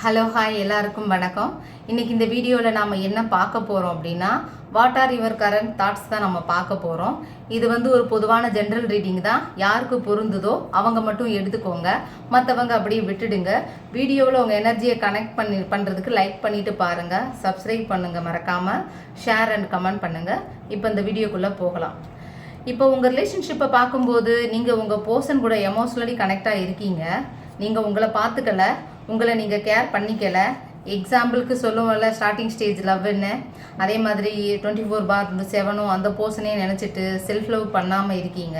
Hello hi எல்லாருக்கும் வணக்கம். இன்னைக்கு இந்த வீடியோவில் நாம் என்ன பார்க்க போகிறோம் அப்படின்னா, what are your current thoughts தான் நம்ம பார்க்க போகிறோம். இது ஒரு பொதுவான ஜென்ரல் ரீடிங் தான். யாருக்கு பொருந்துதோ அவங்க மட்டும் எடுத்துக்கோங்க, மற்றவங்க அப்படியே விட்டுடுங்க. வீடியோவில் உங்கள் எனர்ஜியை கனெக்ட் பண்ணுறதுக்கு லைக் பண்ணிவிட்டு பாருங்கள், சப்ஸ்கிரைப் பண்ணுங்கள், மறக்காமல் ஷேர் அண்ட் கமெண்ட் பண்ணுங்கள். இப்போ இந்த வீடியோக்குள்ளே போகலாம். இப்போ உங்கள் ரிலேஷன்ஷிப்பை பார்க்கும்போது நீங்கள் உங்கள் பர்சன் கூட எமோஷ்னலி கனெக்டாக இருக்கீங்க. நீங்கள் உங்களை பார்த்துக்கல, உங்களை நீங்கள் கேர் பண்ணிக்கல. எக்ஸாம்பிளுக்கு சொல்லுவோம்ல, ஸ்டார்டிங் ஸ்டேஜ் லவ்னு, அதே மாதிரி 24/7 அந்த பர்சனே நினச்சிட்டு செல்ஃப் லவ் பண்ணாமல் இருக்கீங்க.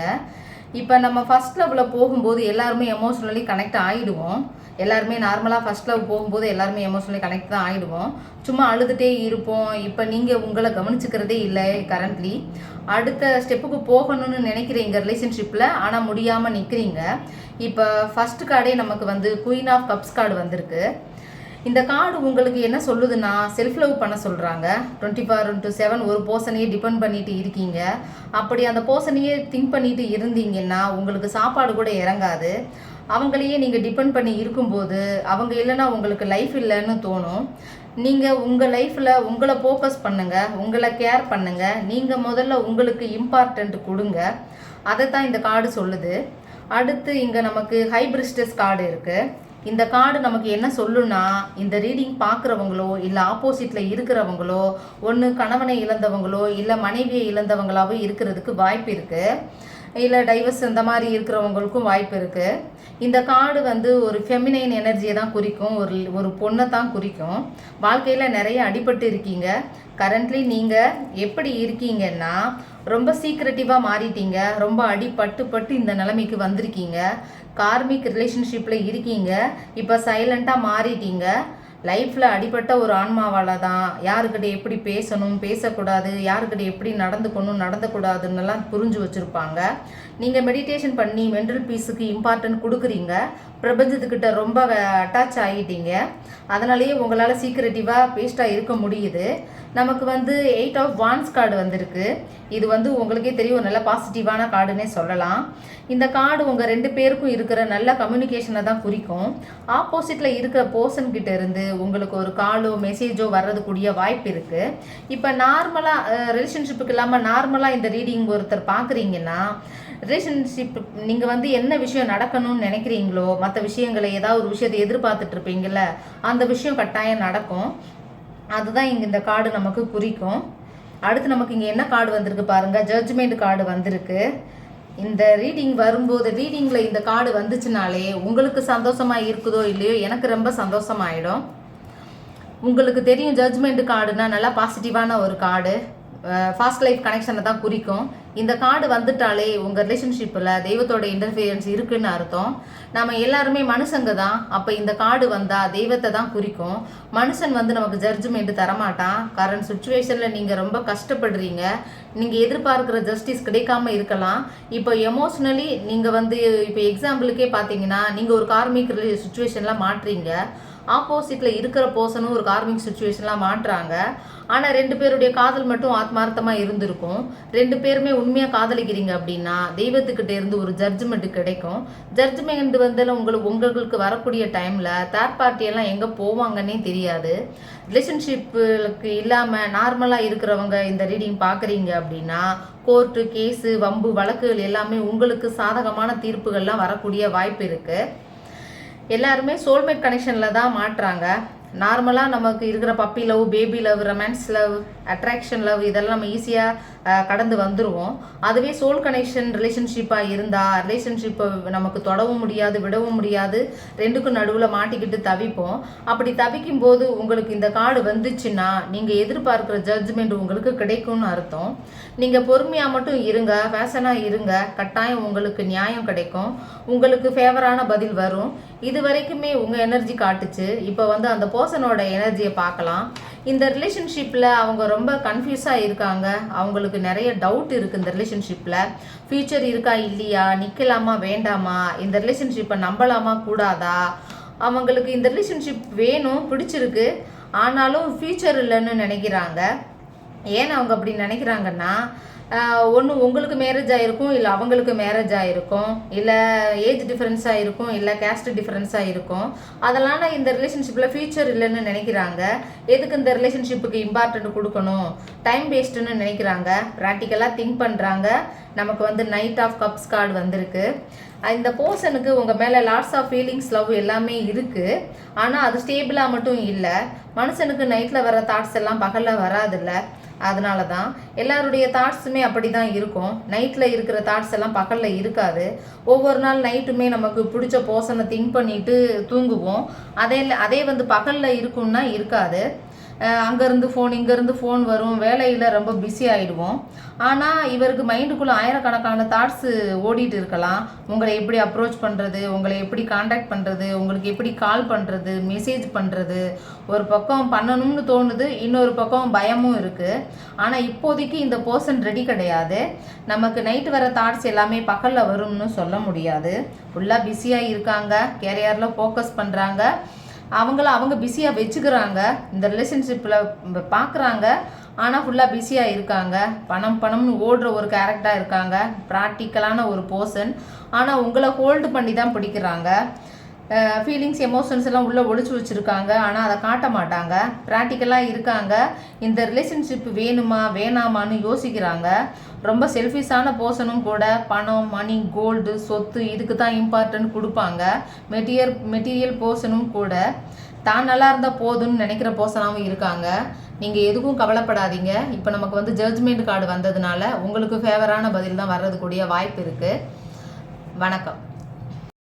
இப்போ நம்ம ஃபஸ்ட் லவ்வில் போகும்போது எல்லாருமே எமோஷ்னலி கனெக்ட் ஆகிடுவோம். எல்லாருமே நார்மலாக ஃபஸ்ட் லவ் போகும்போது எல்லாருமே எமோஷ்னலி கனெக்ட் தான் ஆகிடுவோம். சும்மா அழுதுகிட்டே இருப்போம். இப்போ நீங்கள் உங்களை கவனிச்சுக்கிறதே இல்லை கரண்ட்லி. அடுத்த ஸ்டெப்புக்கு போகணும்னு நினைக்கிறீங்க ரிலேஷன்ஷிப்பில், ஆனால் முடியாமல் நிற்கிறீங்க. இப்போ ஃபஸ்ட் கார்டே நமக்கு குயின் ஆஃப் கப்ஸ் கார்டு வந்திருக்கு. இந்த கார்டு உங்களுக்கு என்ன சொல்லுதுன்னா, செல்ஃப் லவ் பண்ண சொல்கிறாங்க. 24/7 ஒரு பர்சனையே டிபெண்ட் பண்ணிட்டு இருக்கீங்க. அப்படி அந்த பர்சனையே திங்க் பண்ணிட்டு இருந்தீங்கன்னா உங்களுக்கு சாப்பாடு கூட இறங்காது. அவங்களையே நீங்கள் டிபெண்ட் பண்ணி இருக்கும்போது அவங்க இல்லைன்னா உங்களுக்கு லைஃப் இல்லைன்னு தோணும். நீங்கள் உங்கள் லைஃப்பில் உங்களை ஃபோக்கஸ் பண்ணுங்கள், உங்களை கேர் பண்ணுங்கள். நீங்கள் முதல்ல உங்களுக்கு இம்பார்ட்டண்ட் கொடுங்க. அதை தான் இந்த கார்டு சொல்லுது. அடுத்து இங்கே நமக்கு ஹைபிரிஸ்டஸ் கார்டு இருக்குது. இந்த கார்டு நமக்கு என்ன சொல்லுன்னா, இந்த ரீடிங் பார்க்குறவங்களோ இல்லை ஆப்போசிட்டில் இருக்கிறவங்களோ ஒன்று கணவனை இழந்தவங்களோ இல்லை மனைவியை இழந்தவங்களாவோ இருக்கிறதுக்கு வாய்ப்பு இருக்குது. இல்லை டைவர்ஸ் இந்த மாதிரி இருக்கிறவங்களுக்கும் வாய்ப்பு இருக்குது. இந்த கார்டு ஒரு ஃபெமினைன் எனர்ஜியை தான் குறிக்கும், ஒரு பொண்ணை தான் குறிக்கும். வாழ்க்கையில் நிறைய அடிபட்டு இருக்கீங்க. கரண்ட்லி நீங்கள் எப்படி இருக்கீங்கன்னா, ரொம்ப சீக்ரெட்டிவாக மாறிட்டீங்க. ரொம்ப அடிபட்டு இந்த நிலைமைக்கு வந்திருக்கீங்க. கார்மிக் ரிலேஷன்ஷிப்பில் இருக்கீங்க. இப்போ சைலண்ட்டாக மாறிட்டீங்க. லைஃப்பில் அடிபட்ட ஒரு ஆன்மாவால் தான் யாருக்கிட்ட எப்படி பேசணும், பேசக்கூடாது, யாருக்கிட்ட எப்படி நடந்துக்கணும், நடந்தக்கூடாதுன்னெல்லாம் புரிஞ்சு வச்சுருப்பாங்க. நீங்கள் மெடிடேஷன் பண்ணி மென்டல் பீஸுக்கு இம்பார்ட்டன்ட் கொடுக்குறீங்க. பிரபஞ்சத்துக்கிட்ட ரொம்ப அட்டாச் ஆகிட்டீங்க. அதனாலேயே உங்களால் சீக்ரெட்டிவாக பேஸ்டாக இருக்க முடியுது. நமக்கு 8 ஆஃப் வான்ஸ் கார்டு வந்திருக்கு. இது உங்களுக்கே தெரியும், நல்ல பாசிட்டிவான கார்டுன்னே சொல்லலாம். இந்த கார்டு உங்கள் 2 பேருக்கும் இருக்கிற நல்ல கம்யூனிகேஷனை தான் குறிக்கும். ஆப்போசிட்டில் இருக்கிற பர்சன்கிட்ட இருந்து உங்களுக்கு ஒரு காலோ மெசேஜோ வர்றதுக்கூடிய வாய்ப்பு இருக்குது. இப்போ நார்மலாக ரிலேஷன்ஷிப்புக்கு இல்லாமல் நார்மலாக இந்த ரீடிங் ஒருத்தர் பார்க்குறீங்கன்னா, ரிலேஷன்ஷிப் நீங்கள் என்ன விஷயம் நடக்கணும்னு நினைக்கிறீங்களோ, மற்ற விஷயங்களை ஏதாவது ஒரு விஷயத்தை எதிர்பார்த்துட்ருப்பீங்கள, அந்த விஷயம் கட்டாயம் நடக்கும். அதுதான் இங்கே இந்த கார்டு நமக்கு குறிக்கும். அடுத்து நமக்கு இங்கே என்ன கார்டு வந்திருக்கு பாருங்கள், ஜட்ஜ்மெண்ட் கார்டு வந்திருக்கு. இந்த ரீடிங் வரும்போது, ரீடிங்கில் இந்த கார்டு வந்துச்சுனாலே உங்களுக்கு சந்தோஷமாக இருக்குதோ இல்லையோ, எனக்கு ரொம்ப சந்தோஷமாயிடும். உங்களுக்கு தெரியும், ஜட்ஜ்மெண்ட் கார்டுனா நல்லா பாசிட்டிவான ஒரு கார்டு, ஃபாஸ்ட் லைஃப் கனெக்ஷனை தான் குறிக்கும். இந்த கார்டு வந்துட்டாலே உங்கள் ரிலேஷன்ஷிப்பில் தெய்வத்தோட இன்டர்ஃபியரன்ஸ் இருக்குன்னு அர்த்தம். நம்ம எல்லாருமே மனுஷங்க தான். அப்போ இந்த கார்டு வந்தால் தெய்வத்தை தான் குறிக்கும். மனுஷன் நமக்கு ஜட்ஜ்மெண்ட் தரமாட்டான். கரண்ட் சுச்சுவேஷனில் நீங்கள் ரொம்ப கஷ்டப்படுறீங்க. நீங்கள் எதிர்பார்க்குற ஜஸ்டிஸ் கிடைக்காம இருக்கலாம். இப்போ எமோஷ்னலி நீங்கள் இப்போ எக்ஸாம்பிளுக்கே பார்த்தீங்கன்னா, நீங்கள் ஒரு கார்மிக் சுச்சுவேஷன்லாம் மாட்டுறீங்க. ஆப்போசிட்டில் இருக்கிற பர்சனும் ஒரு கார்மிக் சுச்சுவேஷன்லாம் மாட்டுறாங்க. ஆனால் 2 பேருடைய காதல் மட்டும் ஆத்மார்த்தமாக இருந்திருக்கும். 2 பேருமே உண்மையாக காதலிக்கிறீங்க அப்படின்னா தெய்வத்துக்கிட்ட இருந்து ஒரு ஜட்ஜ்மெண்ட் கிடைக்கும். ஜட்ஜ்மெண்ட் உங்களுக்கு வரக்கூடிய டைமில் தேர்ட் பார்ட்டியெல்லாம் எங்கே போவாங்கன்னே தெரியாது. ரிலேஷன்ஷிப்புக்கு இல்லாமல் நார்மலாக இருக்கிறவங்க இந்த ரீடிங் பார்க்குறீங்க அப்படின்னா, கோர்ட்டு கேஸு வம்பு வழக்குகள் எல்லாமே உங்களுக்கு சாதகமான தீர்ப்புகள்லாம் வரக்கூடிய வாய்ப்பு இருக்குது. எல்லாருமே சோல்மேட் கனெக்ஷனில் தான் மாட்டுறாங்க. நார்மலாக நமக்கு இருக்கிற puppy love, baby love, romance love, attraction love இதெல்லாம் நம்ம ஈஸியாக கடந்து வந்துடுவோம். அதுவே சோல் கனெக்ஷன் ரிலேஷன்ஷிப்பாக இருந்தால் ரிலேஷன்ஷிப்பை நமக்கு தொடவும் முடியாது, விடவும் முடியாது. 2க்கும் நடுவில் மாட்டிக்கிட்டு தவிப்போம். அப்படி தவிக்கும் போது உங்களுக்கு இந்த கார்டு வந்துச்சுன்னா, நீங்கள் எதிர்பார்க்குற ஜட்ஜ்மெண்ட் உங்களுக்கு கிடைக்கும்னு அர்த்தம். நீங்கள் பொறுமையாக மட்டும் இருங்க, ஃபேஷனாக இருங்க, கட்டாயம் உங்களுக்கு நியாயம் கிடைக்கும். உங்களுக்கு ஃபேவரான பதில் வரும். இது வரைக்குமே உங்கள் எனர்ஜி காட்டுச்சு. இப்போ அந்த பர்சனோட எனர்ஜியை பார்க்கலாம். இந்த ரிலேஷன்ஷிப்பில் அவங்க ரொம்ப கன்ஃபியூஸாக இருக்காங்க. அவங்களுக்கு நிறைய டவுட் இருக்குது. இந்த ரிலேஷன்ஷிப்பில் ஃப்யூச்சர் இருக்கா இல்லையா, நிற்கலாமா வேண்டாமா, இந்த ரிலேஷன்ஷிப்பை நம்பலாமா கூடாதா, அவங்களுக்கு இந்த ரிலேஷன்ஷிப் வேணும், பிடிச்சிருக்கு, ஆனாலும் ஃப்யூச்சர் இல்லைன்னு நினைக்கிறாங்க. ஏன் அவங்க அப்படி நினைக்கிறாங்கன்னா, ஒன்று உங்களுக்கு மேரேஜ் ஆகிருக்கும், இல்லை அவங்களுக்கு மேரேஜ் ஆகிருக்கும், இல்லை ஏஜ் டிஃப்ரென்ஸாக இருக்கும், இல்லை கேஸ்ட் டிஃப்ரென்ஸாக இருக்கும். அதெல்லாம் இந்த ரிலேஷன்ஷிப்பில் ஃபியூச்சர் இல்லைன்னு நினைக்கிறாங்க. எதுக்கு இந்த ரிலேஷன்ஷிப்புக்கு இம்பார்ட்டன்ட் கொடுக்கணும், டைம் வேஸ்ட்டுன்னு நினைக்கிறாங்க. ப்ராக்டிக்கலாக திங்க் பண்ணுறாங்க. நமக்கு நைட் ஆஃப் கப்ஸ் கார்டு வந்திருக்கு. இந்த பர்சனுக்கு உங்கள் மேலே லாட்ஸ் ஆஃப் ஃபீலிங்ஸ், லவ் எல்லாமே இருக்குது. ஆனால் அது ஸ்டேபிளாக மட்டும் இல்லை. மனுஷனுக்கு நைட்டில் வர தாட்ஸ் எல்லாம் பகலில் வராதில்ல. அதனால தான் எல்லாருடைய தாட்ஸுமே அப்படி தான் இருக்கும். நைட்டில் இருக்கிற தாட்ஸ் எல்லாம் பகலில் இருக்காது. ஒவ்வொரு நாள் நைட்டுமே நமக்கு பிடிச்ச பர்சனை திங்க் பண்ணிட்டு தூங்குவோம். அதே பகலில் இருக்கும்னா இருக்காது. அங்கேருந்து ஃபோன், இங்கேருந்து ஃபோன் வரும். வேலையில் ரொம்ப பிஸி ஆகிடுவோம். ஆனால் இவருக்கு மைண்டுக்குள்ளே ஆயிரக்கணக்கான தாட்ஸு ஓடிட்டு இருக்கலாம். உங்களை எப்படி அப்ரோச் பண்ணுறது, உங்களை எப்படி காண்டாக்ட் பண்ணுறது, உங்களுக்கு எப்படி கால் பண்ணுறது, மெசேஜ் பண்ணுறது. ஒரு பக்கம் பண்ணணும்னு தோணுது, இன்னொரு பக்கம் பயமும் இருக்குது. ஆனால் இப்போதைக்கு இந்த பர்சன் ரெடி கிடையாது. நமக்கு நைட்டு வர தாட்ஸ் எல்லாமே பகலில் வரும்னு சொல்ல முடியாது. ஃபுல்லாக பிஸியாக இருக்காங்க, கேரியரில் ஃபோக்கஸ் பண்ணுறாங்க. அவங்க பிஸியாக வச்சுக்கிறாங்க. இந்த ரிலேஷன்ஷிப்பில் பார்க்குறாங்க, ஆனால் ஃபுல்லாக பிஸியாக இருக்காங்க. பணம்னு ஓடுற ஒரு கேரக்டராக இருக்காங்க. ப்ராக்டிக்கலான ஒரு பர்சன். ஆனால் உங்களை ஹோல்டு பண்ணி தான் பிடிக்கிறாங்க. ஃபீலிங்ஸ், எமோஷன்ஸ் எல்லாம் உள்ளே ஒழிச்சு வச்சுருக்காங்க. ஆனால் அதை காட்ட மாட்டாங்க. ப்ராக்டிக்கலாக இருக்காங்க. இந்த ரிலேஷன்ஷிப் வேணுமா வேணாமான்னு யோசிக்கிறாங்க. ரொம்ப செல்ஃபிஷான பர்சனும் கூட. பணம், மணி, கோல்டு, சொத்து இதுக்கு தான் இம்பார்ட்டன்ட் கொடுப்பாங்க. மெட்டீரியல் பர்சனும் கூட. தான் நல்லா இருந்தால் போதும்னு நினைக்கிற பர்சனாகவும் இருக்காங்க. நீங்கள் எதுக்கும் கவலைப்படாதீங்க. இப்போ நமக்கு ஜட்ஜ்மெண்ட் கார்டு வந்ததுனால உங்களுக்கு ஃபேவரான பதில் தான் வர்றதுக்கூடிய வாய்ப்பு இருக்குது. வணக்கம்.